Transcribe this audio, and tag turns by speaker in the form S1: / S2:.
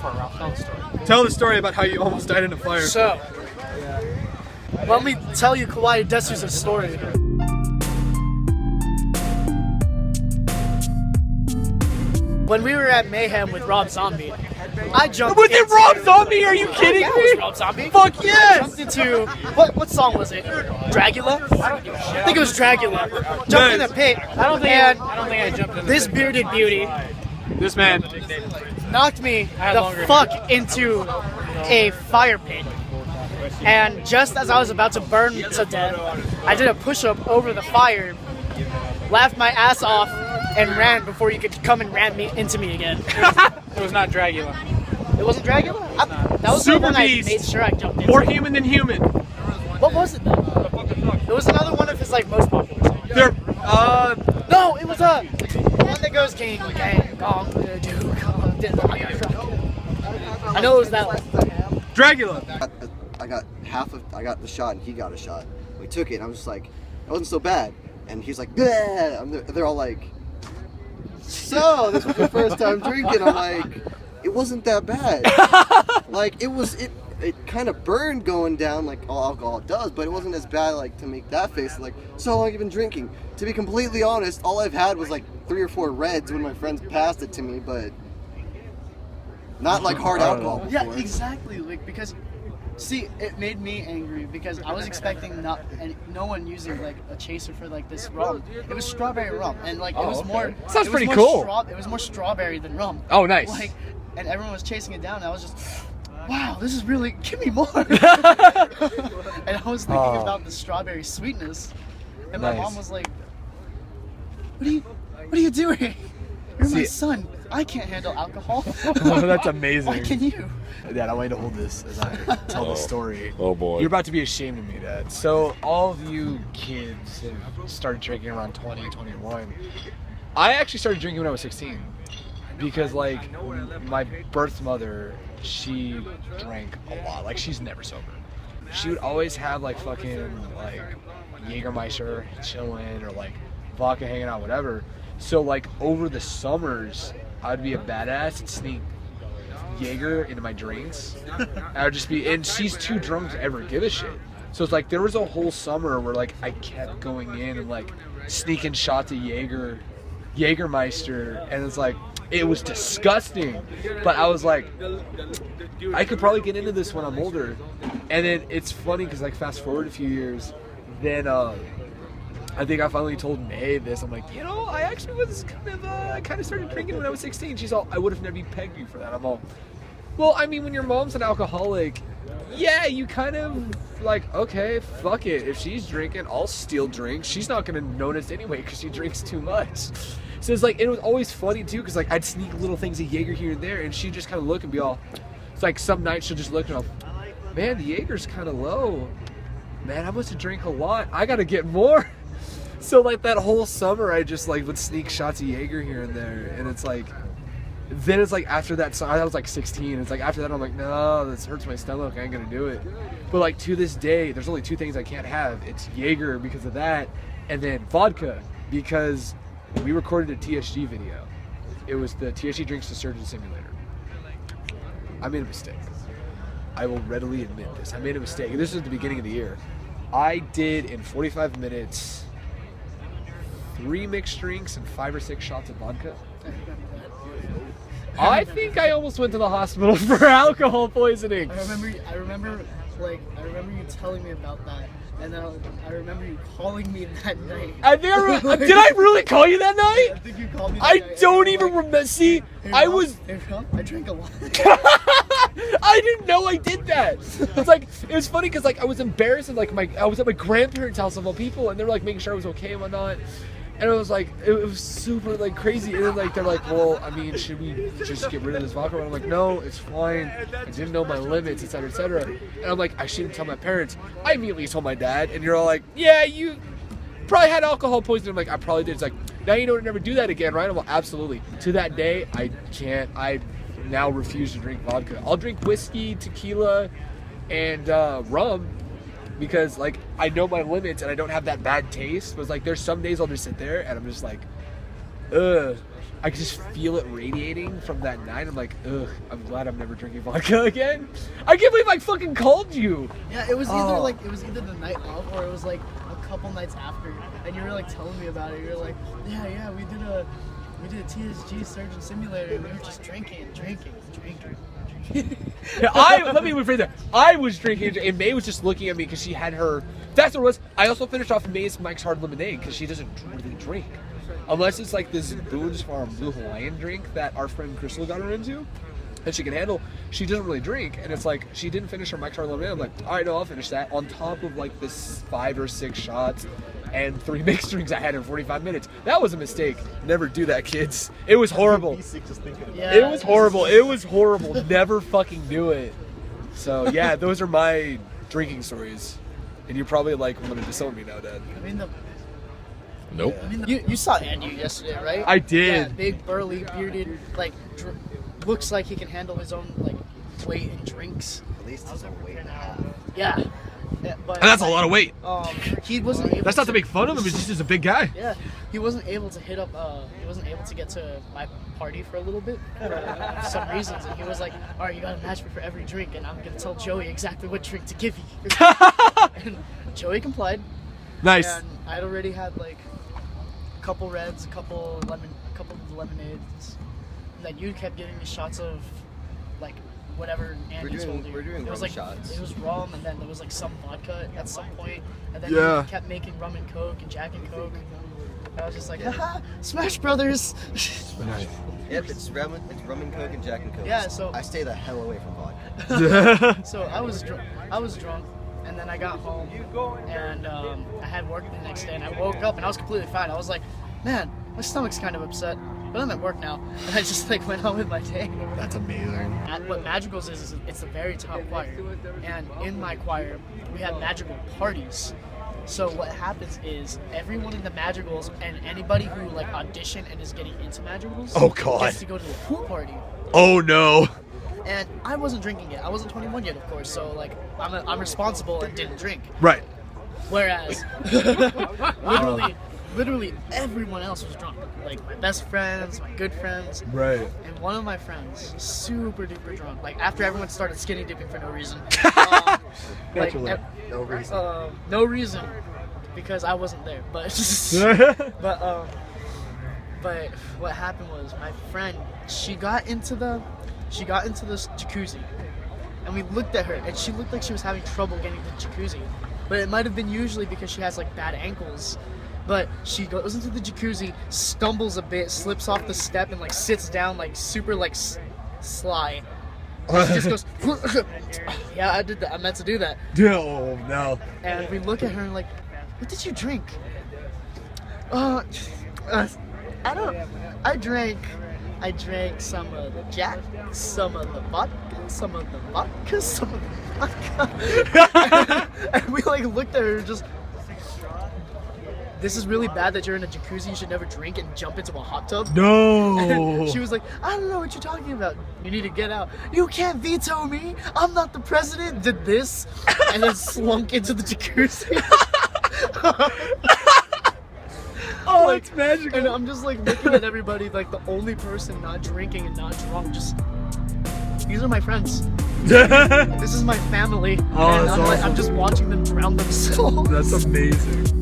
S1: for it, Ralph. Tell the story.
S2: Tell the story about how you almost died in a fire.
S3: So, let me tell you Kawaii Desu's story. When we were at Mayhem with Rob Zombie, I jumped
S2: Was it Rob Zombie? Are you kidding
S3: Yeah,
S2: me?
S3: it was Rob Zombie.
S2: Fuck yes!
S3: I jumped into, what song was it? Dragula? I think it was Dragula. Jumped in the pit. I don't think I jumped in this bearded beauty
S2: This man.
S3: knocked me the fuck into a fire pit. And just as I was about to burn to death, I did a push-up over the fire, laughed my ass off, and ran before you could come and ram into me again.
S1: It was not Dragula.
S3: It wasn't Dragula? That was
S2: Super
S3: the one
S2: Beast.
S3: I made sure I jumped into.
S2: More human than human.
S3: What was it then? It was another one of his like most popular songs. No, it was the one that goes King Gang Gong Do Gong. I know it was that one.
S2: Dragula.
S4: I got the shot and he got a shot. We took it and I was just like, it wasn't so bad. And he's like, bleh. They're all like, so this was your first time drinking. I'm like, it wasn't that bad. Like it kind of burned going down like all alcohol does, but it wasn't as bad like to make that face. Like, so how long have you been drinking? To be completely honest, all I've had was like 3 or 4 reds when my friends passed it to me, but not like hard alcohol before.
S3: Yeah, exactly. Like because, see, it made me angry because I was expecting no one using like a chaser for like this rum. It was strawberry rum, and like it was more.
S2: Sounds
S3: it was
S2: pretty
S3: more
S2: cool.
S3: It was more strawberry than rum.
S2: Oh, nice.
S3: Like, and everyone was chasing it down. And I was just, wow, this is really. Give me more. And I was thinking about the strawberry sweetness, and my mom was like, "What are you doing? You're my son. I can't handle alcohol."
S2: That's amazing.
S3: Why can you?
S2: Dad, I want you to hold this as I tell the story.
S5: Oh boy.
S2: You're about to be ashamed of me, Dad. So all of you kids have started drinking around 20, 21. I actually started drinking when I was 16. Because like my birth mother, she drank a lot. Like she's never sober. She would always have like fucking like Jägermeister chilling or like vodka hanging out, whatever. So like over the summers, I'd be a badass and sneak Jaeger into my drinks. I would just be, and she's too drunk to ever give a shit. So it's like there was a whole summer where like I kept going in and like sneaking shots of Jägermeister, and it's like it was disgusting. But I was like, I could probably get into this when I'm older. And then it's funny because like fast forward a few years, then I think I finally told May this. I'm like, I actually was kind of started drinking when I was 16. She's all, I would have never pegged you for that. I'm all, well, I mean, when your mom's an alcoholic, yeah, you kind of like, okay, fuck it. If she's drinking, I'll steal drinks. She's not going to notice anyway because she drinks too much. So it's like, it was always funny too because like I'd sneak little things of Jaeger here and there and she'd just kind of look and be all, it's like some nights she'll just look and all, man, the Jaeger's kind of low. Man, I must have drank a lot. I got to get more. So like that whole summer I just like would sneak shots of Jaeger here and there, and it's like, then it's like after that, I was like 16, it's like after that I'm like, no, this hurts my stomach, I ain't gonna do it. But like to this day, there's only 2 things I can't have. It's Jaeger because of that, and then vodka because we recorded a TSG video. It was the TSG Drinks to Surgeon Simulator. I made a mistake. I will readily admit this. I made a mistake. This is the beginning of the year. I did in 45 minutes 3 mixed drinks and 5 or 6 shots of vodka. I think I almost went to the hospital for alcohol poisoning.
S3: I remember you telling me about that, and then I remember you calling me that night.
S2: Did I really call you that night?
S3: I think you called me that
S2: I
S3: night.
S2: don't even remember. See,
S3: Hey,
S2: I
S3: Rob,
S2: was.
S3: Hey, Rob, I drank a lot.
S2: I didn't know I did that. It's like, it was funny because like I was embarrassed and like I was at my grandparents' house of all people, and they were like making sure I was okay and whatnot. And it was like, it was super like crazy. And then like they're like, well, I mean, should we just get rid of this vodka? And I'm like, no, it's fine. I didn't know my limits, etc., etc. And I'm like, I shouldn't tell my parents. I immediately told my dad, and you're all like, yeah, you probably had alcohol poisoning. I'm like, I probably did. It's like, now you know to never do that again, right? I'm like, absolutely. To that day, I can't. I now refuse to drink vodka. I'll drink whiskey, tequila, and rum. Because like I know my limits and I don't have that bad taste. But it's like there's some days I'll just sit there and I'm just like, ugh. I could just feel it radiating from that night. I'm like, ugh, I'm glad I'm never drinking vodka again. I can't believe I fucking called you.
S3: Yeah, it was either the night of or it was like a couple nights after, and you were like telling me about it. You were like, yeah, we did a TSG Surgeon Simulator, and we were just drinking.
S2: Yeah, let me rephrase that. I was drinking, and May was just looking at me because she had her. That's what it was. I also finished off May's Mike's Hard Lemonade because she doesn't really drink, unless it's like this Boone's Farm Blue Hawaiian drink that our friend Crystal got her into, and she can handle. She doesn't really drink, and it's like she didn't finish her Mike's Hard Lemonade. I'm like, all right, no, I'll finish that. On top of like this 5 or 6 shots and 3 mixed drinks I had in 45 minutes. That was a mistake. Never do that, kids. It was horrible.
S3: Yeah,
S2: It was horrible. It was horrible. Never fucking do it. So yeah, those are my drinking stories. And you probably like want to disown me now, Dad.
S3: I mean,
S2: Nope.
S3: you saw Andy yesterday, right?
S2: I did.
S3: Yeah, big, burly, bearded, like looks like he can handle his own like weight and drinks.
S4: At least it's a weight and a half.
S3: Yeah. But
S2: And that's a lot of weight.
S3: He wasn't able.
S2: That's not to make fun of him. He's just a big guy.
S3: Yeah, he wasn't able to hit up. He wasn't able to get to my party for a little bit for some reasons, and he was like, "All right, you gotta match me for every drink, and I'm gonna tell Joey exactly what drink to give you." And Joey complied.
S2: Nice.
S3: And I'd already had like a couple reds, a couple lemonades, and then you kept giving me shots of like whatever Andy told you.
S4: We're doing
S3: it was
S4: rum
S3: like
S4: shots.
S3: It was rum, and then there was like some vodka at some point, and then
S2: Yeah.
S3: you kept making rum and coke and Jack and Coke. I was just like, haha, Smash Brothers.
S4: Yep, it's rum and coke and Jack and Coke.
S3: Yeah, so-
S4: I stay the hell away from vodka.
S3: So I was drunk, and then I got home, and I had work the next day, and I woke up and I was completely fine. I was like, man, my stomach's kind of upset, but I'm at work now, and I just like went on with my day.
S2: That's amazing.
S3: What Madrigals is it's the very top choir, and in my choir we have Madrigal parties. So what happens is everyone in the Madrigals and anybody who like audition and is getting into Madrigals
S2: Oh, God.
S3: gets to go to a pool party.
S2: Oh no.
S3: And I wasn't drinking yet. I wasn't 21 yet, of course. So like I'm responsible and didn't drink.
S2: Right.
S3: Whereas literally everyone else was drunk. Like my best friends, my good friends.
S2: Right.
S3: And one of my friends, super duper drunk. Like after everyone started skinny dipping for no reason.
S2: Naturally.
S4: No reason.
S3: No reason, because I wasn't there. But but what happened was my friend, she got into this jacuzzi, and we looked at her, and she looked like she was having trouble getting to the jacuzzi. But it might have been usually because she has like bad ankles. But she goes into the jacuzzi, stumbles a bit, slips off the step, and like sits down like super like sly. And she just goes, yeah, I did that. I meant to do that.
S2: Oh no.
S3: And we look at her and like, what did you drink? I drank some of the Jack, some of the vodka, some of the vodka, some of the vodka. And we like looked at her and just, this is really bad that you're in a jacuzzi, you should never drink and jump into a hot tub.
S2: No.
S3: And she was like, I don't know what you're talking about. You need to get out. You can't veto me. I'm not the president. Did this. And then slunk into the jacuzzi.
S2: Oh, it's magical.
S3: And I'm just like looking at everybody like the only person not drinking and not drunk. Just, these are my friends. This is my family.
S2: Oh,
S3: and
S2: that's
S3: I'm
S2: awesome.
S3: just watching them drown themselves.
S2: That's amazing.